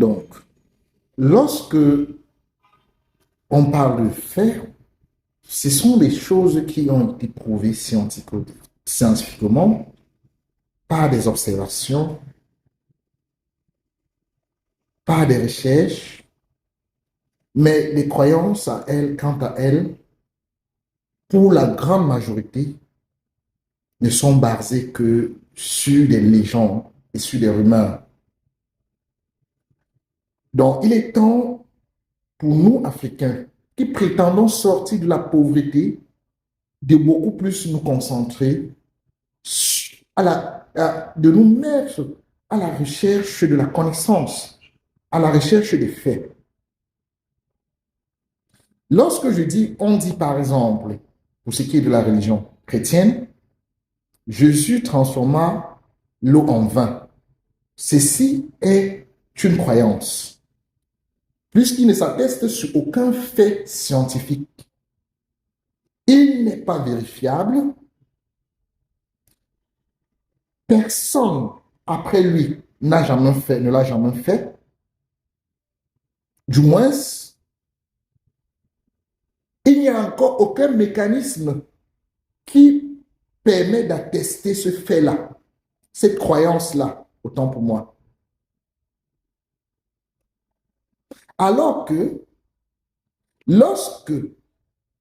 Donc, lorsque on parle de faits, ce sont des choses qui ont été prouvées scientifiquement par des observations, par des recherches, mais les croyances à elles, quant à elles, pour la grande majorité, ne sont basées que sur des légendes et sur des rumeurs. Donc, il est temps pour nous, Africains, qui prétendons sortir de la pauvreté, de beaucoup plus nous concentrer de nous mettre à la recherche de la connaissance, à la recherche des faits. Lorsque on dit par exemple, pour ce qui est de la religion chrétienne, Jésus transforma l'eau en vin. Ceci est une croyance, puisqu'il ne s'atteste sur aucun fait scientifique. Il n'est pas vérifiable. Personne après lui ne l'a jamais fait. Du moins, il n'y a encore aucun mécanisme qui permet d'attester ce fait-là, cette croyance-là, autant pour moi. Alors que, lorsque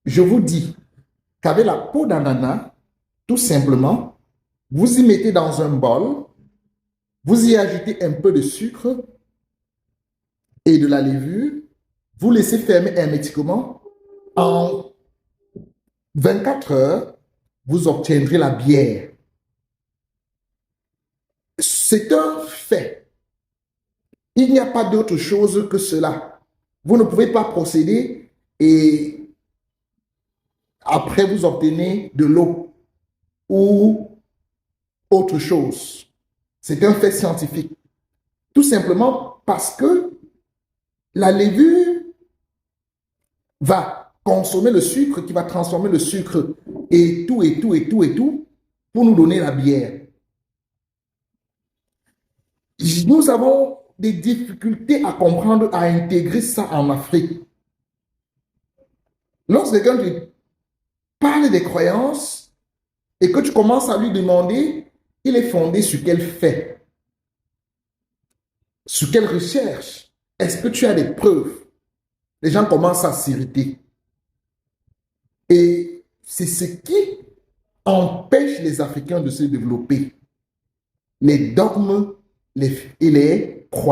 je vous dis qu'avec la peau d'ananas, tout simplement, vous y mettez dans un bol, vous y ajoutez un peu de sucre et de la levure, vous laissez fermer hermétiquement. En 24 heures, vous obtiendrez la bière. C'est un fait. Il n'y a pas d'autre chose que cela. Vous ne pouvez pas procéder et après vous obtenez de l'eau ou autre chose. C'est un fait scientifique. Tout simplement parce que la levure va consommer le sucre qui va transformer le sucre et tout pour nous donner la bière. Nous avons des difficultés à comprendre, à intégrer ça en Afrique. Lorsque quelqu'un te parle des croyances et que tu commences à lui demander, il est fondé sur quel fait? Sur quelle recherche? Est-ce que tu as des preuves? Les gens commencent à s'irriter. Et c'est ce qui empêche les Africains de se développer. Les dogmes et les croyances.